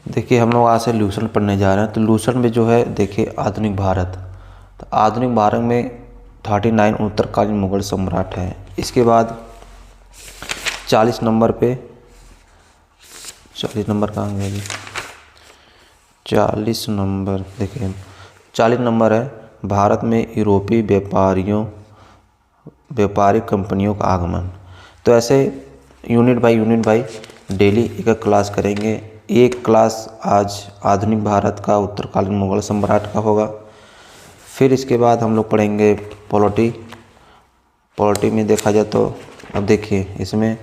देखिए हम लोग आज से लूसेंट पढ़ने जा रहे हैं। तो लूसेंट में जो है देखिए आधुनिक भारत। तो आधुनिक भारत में 39 उत्तरकालीन मुगल सम्राट हैं। इसके बाद 40 नंबर पे 40 नंबर कहाँ गया जी? 40 नंबर देखिए 40 नंबर है भारत में यूरोपीय व्यापारिक कंपनियों का आगमन। तो ऐसे यूनिट बाई डेली एक क्लास करेंगे। एक क्लास आज आधुनिक भारत का उत्तरकालीन मुगल सम्राट का होगा। फिर इसके बाद हम लोग पढ़ेंगे पॉलिटी में देखा जाए तो अब देखिए इसमें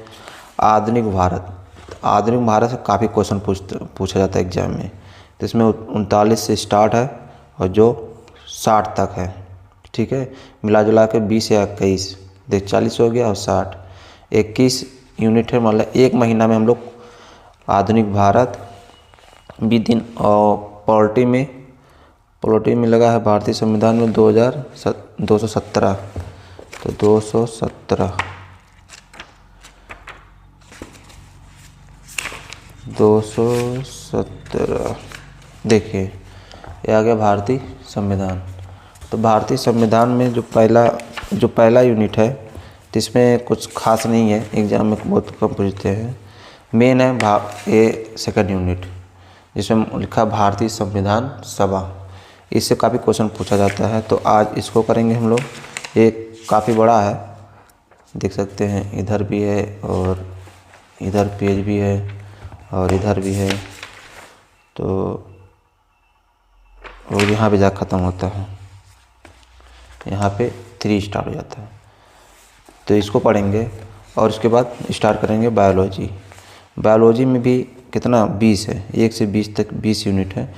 आधुनिक भारत से काफ़ी क्वेश्चन पूछा जाता है एग्जाम में। तो इसमें 39 से स्टार्ट है और जो 60 तक है, ठीक है। मिला जुला के 20 या 21 देख 40 हो गया और 60 21 यूनिट है। मतलब एक महीना में हम लोग आधुनिक भारत 20 दिन। और पॉलिटी में लगा है भारतीय संविधान में 217। तो 217 देखिए ये आ गया भारतीय संविधान। तो भारतीय संविधान में जो पहला यूनिट है तो इसमें कुछ खास नहीं है, एग्जाम में बहुत कम पूछते हैं। मेन है ये सेकंड यूनिट जिसमें लिखा भारतीय संविधान सभा। इससे काफ़ी क्वेश्चन पूछा जाता है। तो आज इसको करेंगे हम लोग। ये काफ़ी बड़ा है, देख सकते हैं। इधर भी है और इधर पेज भी है और इधर भी है। तो और यहाँ पे जा ख़त्म होता है, यहाँ पे 3 स्टार्ट हो जाता है। तो इसको पढ़ेंगे और इसके बाद स्टार्ट करेंगे बायोलॉजी में भी कितना 20 है, 1 से 20 तक 20 यूनिट है।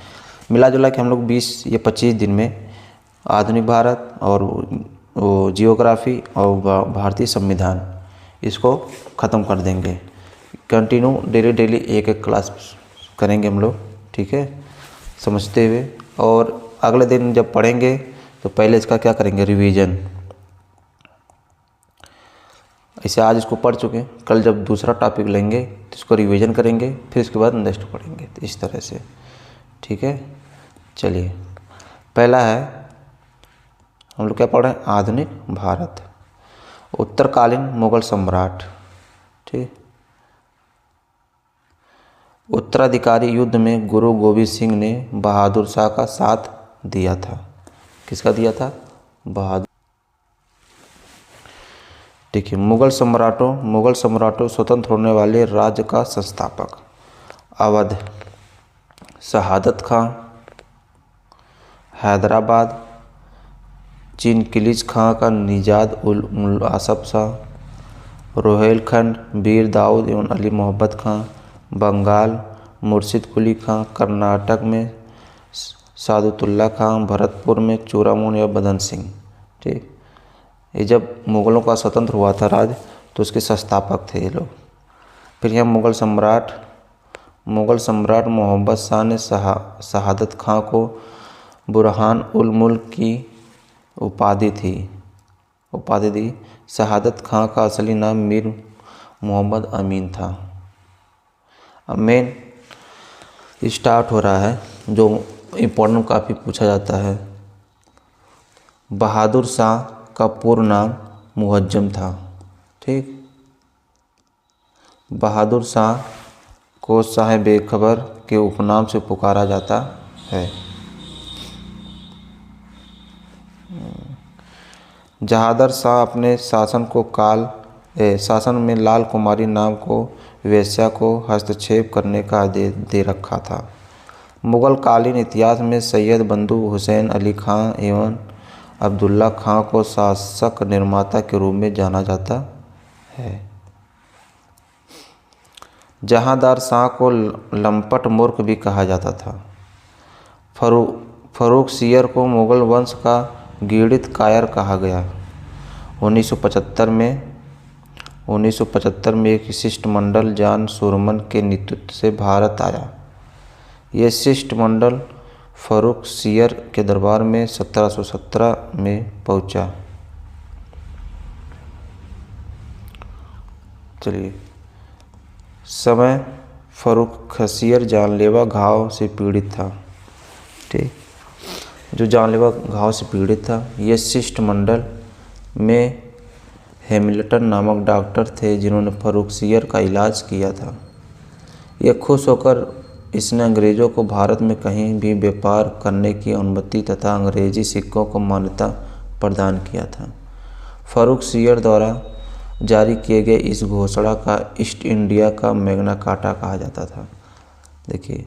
मिला जुला के हम लोग 20 या 25 दिन में आधुनिक भारत और वो जियोग्राफी और भारतीय संविधान इसको ख़त्म कर देंगे। कंटिन्यू डेली एक क्लास करेंगे हम लोग, ठीक है, समझते हुए। और अगले दिन जब पढ़ेंगे तो पहले इसका क्या करेंगे, रिवीजन। ऐसे आज इसको पढ़ चुके हैं, कल जब दूसरा टॉपिक लेंगे तो इसको रिवीजन करेंगे, फिर इसके बाद नेक्स्ट पढ़ेंगे। तो इस तरह से, ठीक है। चलिए पहला है हम लोग क्या पढ़ रहे हैं, आधुनिक भारत उत्तरकालीन मुगल सम्राट, ठीक। उत्तराधिकारी युद्ध में गुरु गोविंद सिंह ने बहादुर शाह का साथ दिया था। किसका दिया था? बहादुर। देखिए मुगल सम्राटों स्वतंत्र होने वाले राज्य का संस्थापक अवध, शहादत खां, हैदराबाद, चिनकिलिज खां का निजाद उल आसफ शाह, रोहिलखंड वीर दाऊद एवं अली मोहब्बत खां, बंगाल मुर्शिद कुली खां, कर्नाटक में सादुतुल्ला खां, भरतपुर में चूड़ामन या बदन सिंह, ठीक। ये जब मुग़लों का स्वतंत्र हुआ था राज्य तो उसके संस्थापक थे ये लोग। फिर यहाँ मुग़ल सम्राट मोहम्मद शाह ने शहादत खां को बुरहान उल मुल्क की उपाधि दी। शहादत खां का असली नाम मीर मोहम्मद अमीन था। अब मेन स्टार्ट हो रहा है, जो इम्पोर्टेंट काफ़ी पूछा जाता है। बहादुर शाह का पूर्ण नाम मुअज्जम था, ठीक। बहादुर शाह को शाह बेखबर के उपनाम से पुकारा जाता है। जहादर शाह अपने शासन में लाल कुमारी नाम को वेश्या को हस्तक्षेप करने का आदेश दे रखा था। मुग़ल कालीन इतिहास में सैयद बंदू हुसैन अली खां एवं अब्दुल्ला खां को शासक निर्माता के रूप में जाना जाता है। जहांदार शाह को लंपट मूर्ख भी कहा जाता था। फर्रुख सियर को मुग़ल वंश का गीड़ित कायर कहा गया। 1975 में एक शिष्टमंडल जॉन सुरमन के नेतृत्व से भारत आया। यह शिष्टमंडल फर्रुख सियर के दरबार में 1717 में पहुंचा। चलिए फर्रुखसियर जानलेवा घाव से पीड़ित था। ठीक, जो जानलेवा घाव से पीड़ित था, यह शिष्टमंडल में हैमिल्टन नामक डॉक्टर थे जिन्होंने फर्रुखसियर का इलाज किया था। यह खुश होकर इसने अंग्रेज़ों को भारत में कहीं भी व्यापार करने की अनुमति तथा अंग्रेज़ी सिक्कों को मान्यता प्रदान किया था। फर्रुखसियर द्वारा जारी किए गए इस घोषणा का ईस्ट इंडिया का मैग्ना कार्टा कहा जाता था। देखिए,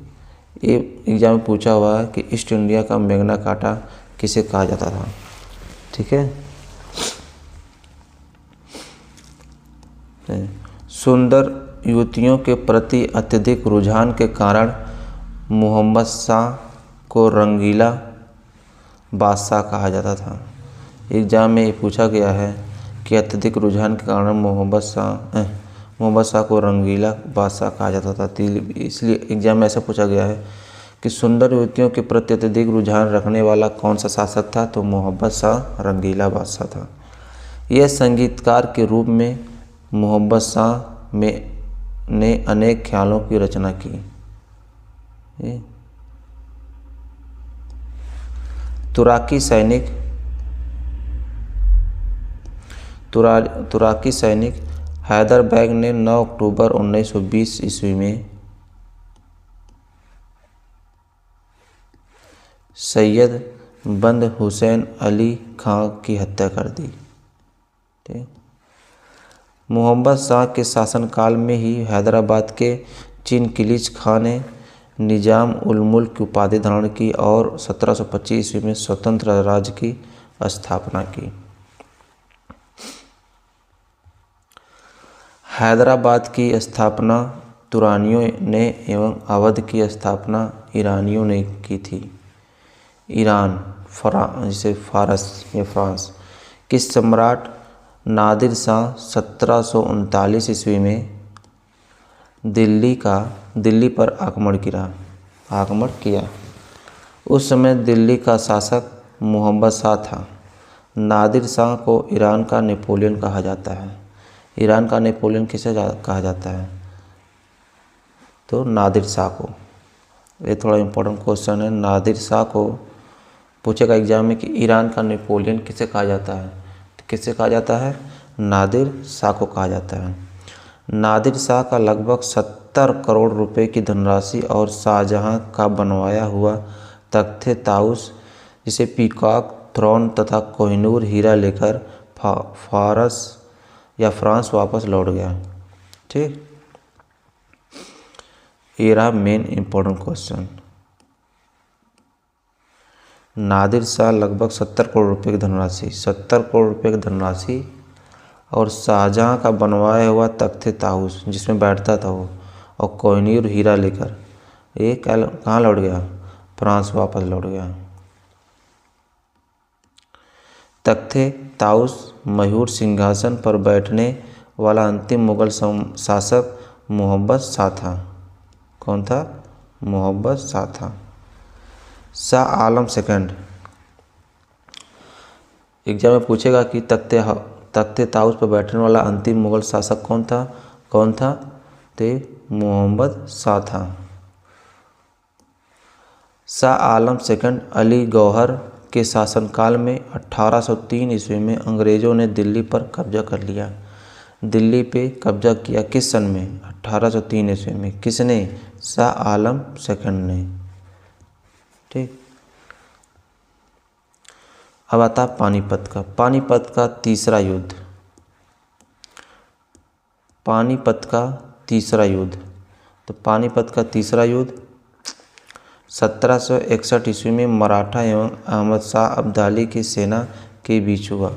ये एग्जाम में पूछा हुआ है कि ईस्ट इंडिया का मैग्ना कार्टा किसे कहा जाता था। ठीक है, सुंदर युवतियों के प्रति अत्यधिक रुझान के कारण मोहम्मद शाह को रंगीला बादशाह कहा जाता था। एग्जाम में ये पूछा गया है कि अत्यधिक रुझान के कारण मोहम्मद शाह को रंगीला बादशाह कहा जाता था। इसलिए एग्जाम में ऐसा पूछा गया है कि सुंदर युवतियों के प्रति अत्यधिक रुझान रखने वाला कौन सा शासक था, तो मोहम्मद शाह रंगीला बादशाह था। यह संगीतकार के रूप में मोहम्मद शाह ने अनेक ख्यालों की रचना की। तुराकी सैनिक हैदर बेग ने 9 अक्टूबर 1920 ईस्वी में सैयद बंद हुसैन अली खां की हत्या कर दी। ठीक, मोहम्मद शाह के शासनकाल में ही हैदराबाद के चिनकिलिच खां ने निजाम उल मुल्क की उपाधि धारण की और 1725 ईस्वी में स्वतंत्र राज्य की स्थापना की। हैदराबाद की स्थापना तुरानियों ने एवं अवध की स्थापना ईरानियों ने की थी। ईरान जिसे फारस या फ्रांस के सम्राट नादिर शाह 1739 ईस्वी में दिल्ली पर आक्रमण किया। उस समय दिल्ली का शासक मोहम्मद शाह था। नादिर शाह को ईरान का नेपोलियन कहा जाता है। ईरान का नेपोलियन किसे कहा जाता है, तो नादिर शाह को। ये थोड़ा इम्पोर्टेंट क्वेश्चन है। नादिर शाह को पूछेगा एग्जाम में कि ईरान का नेपोलियन किसे कहा जाता है, तो किसे कहा जाता है, नादिर शाह को कहा जाता है। नादिर शाह का लगभग 70 करोड़ रुपए की धनराशि और शाहजहां का बनवाया हुआ तख्ते ताउस जिसे पीकॉक थ्रोन तथा कोहिनूर हीरा लेकर फ्रांस वापस लौट गया। ठीक, ये रहा main important question. Nadir Shah लगभग 70 करोड़ रुपए की धनराशि और शाहजहां का बनवाया हुआ तख्ते ताउस जिसमें बैठता था वो, और कोहिनूर हीरा लेकर ये कहाँ लौट गया, फ्रांस वापस लौट गया। तख्ते ताउस मयूर सिंहासन पर बैठने वाला अंतिम मुगल शासक मोहम्मद शाह था। कौन था, मोहम्मद शाह था। शाह आलम सेकंड एग्जाम में पूछेगा कि तख्ते ताउस पर बैठने वाला अंतिम मुगल शासक कौन था, तो मोहम्मद शाह था। शाह आलम सेकंड अली गौहर के शासनकाल में 1803 ईस्वी में अंग्रेज़ों ने दिल्ली पर कब्जा कर लिया। दिल्ली पे कब्जा किया किस सन में, 1803 ईस्वी में। किसने, शाह आलम सेकंड ने। ठीक, अब आता पानीपत का तीसरा युद्ध। तो पानीपत का तीसरा युद्ध 1761 ईस्वी में मराठा एवं अहमद शाह अब्दाली की सेना के बीच हुआ।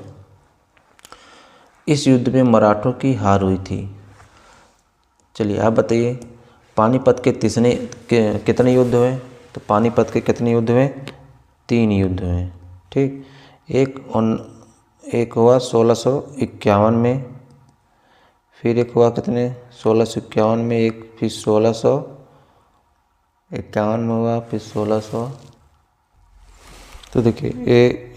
इस युद्ध में मराठों की हार हुई थी। चलिए आप बताइए पानीपत के कितने युद्ध हुए, तो पानीपत के कितने युद्ध हुए, 3 युद्ध हुए। ठीक, एक हुआ 1651 में, फिर एक हुआ कितने 1651 में, एक फिर 1651 में हुआ, फिर 1600, तो देखिए एक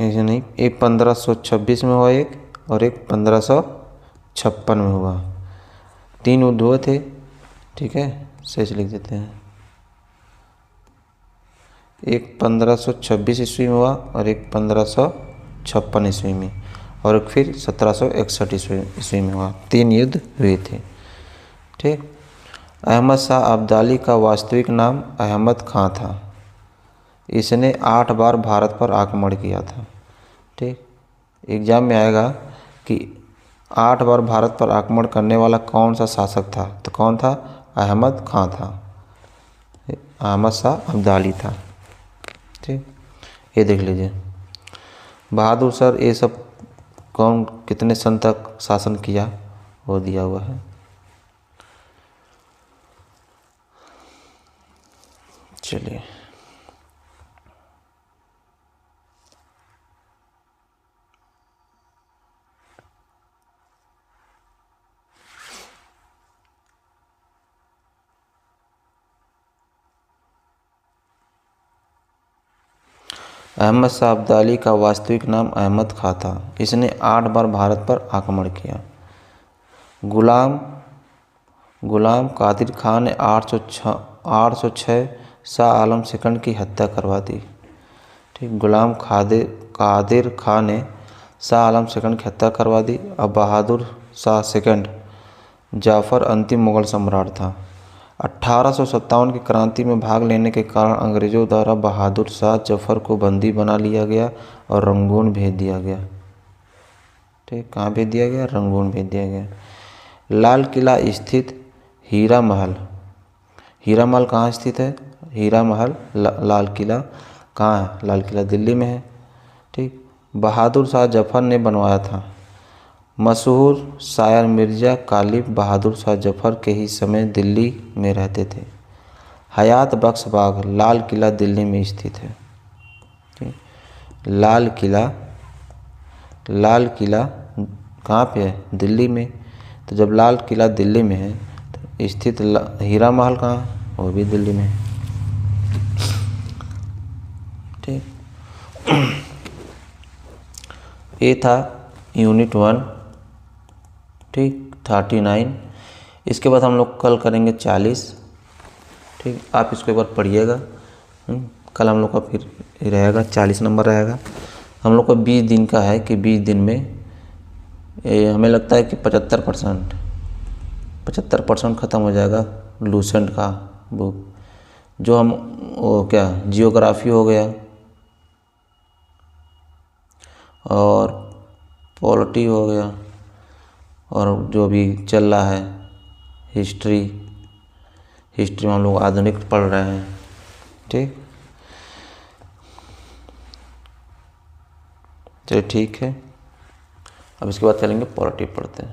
1526 में हुआ एक, और एक 1556 में हुआ। 3 युद्ध हुए थे। ठीक है, सही से लिख देते हैं। एक 1526 ईस्वी में हुआ और एक 1556 ईस्वी में, और एक फिर 1761 ईस्वी में हुआ। 3 युद्ध हुए थे। ठीक। अहमद शाह अब्दाली का वास्तविक नाम अहमद खां था। इसने 8 बार भारत पर आक्रमण किया था। ठीक। एग्जाम में आएगा कि 8 बार भारत पर आक्रमण करने वाला कौन सा शासक था, तो कौन था? अहमद खां था। अहमद शाह अब्दाली था। ठीक। ये देख लीजिए बहादुर सर, ये सब कौन कितने सन तक शासन किया वो दिया हुआ है। चलिए अहमद शाह अब्दाली का वास्तविक नाम अहमद खां था। इसने 8 बार भारत पर आक्रमण किया। गुलाम कादिर खान ने 806 शाह आलम सेकंड की हत्या करवा दी। ठीक। गुलाम कादिर खान ने शाह आलम सेकंड की हत्या करवा दी। अब बहादुर शाह सेकंड जाफ़र अंतिम मुगल सम्राट था। 1857 की क्रांति में भाग लेने के कारण अंग्रेज़ों द्वारा बहादुर शाह जफ़र को बंदी बना लिया गया और रंगून भेज दिया गया। ठीक। कहाँ भेज दिया गया? रंगून भेज दिया गया। लाल किला स्थित हीरा महल कहाँ स्थित है? हीरा महल लाल किला कहाँ है? लाल किला दिल्ली में है। ठीक। बहादुर शाह जफ़र ने बनवाया था। मशहूर शायर मिर्ज़ा गालिब बहादुर शाह जफ़र के ही समय दिल्ली में रहते थे। हयात बख्श बाग लाल किला दिल्ली में स्थित है। ठीक। लाल किला कहाँ पे है? दिल्ली में। तो जब लाल किला दिल्ली में है तो स्थित हीरा महल कहाँ? वो भी दिल्ली में है। ठीक। ये था यूनिट 1। ठीक। 39। इसके बाद हम लोग कल करेंगे 40। ठीक। आप इसको एक बार पढ़िएगा। कल हम लोग का फिर रहेगा 40 नंबर रहेगा। हम लोग का 20 दिन का है कि 20 दिन में हमें लगता है कि 75% ख़त्म हो जाएगा लूसेंट का बुक। जो हम वो क्या जियोग्राफी हो गया और पॉलिटी हो गया और जो भी चल रहा है हिस्ट्री में हम लोग आधुनिक पढ़ रहे हैं। ठीक। चलिए ठीक है। अब इसके बाद चलेंगे पॉलिटी पढ़ते हैं।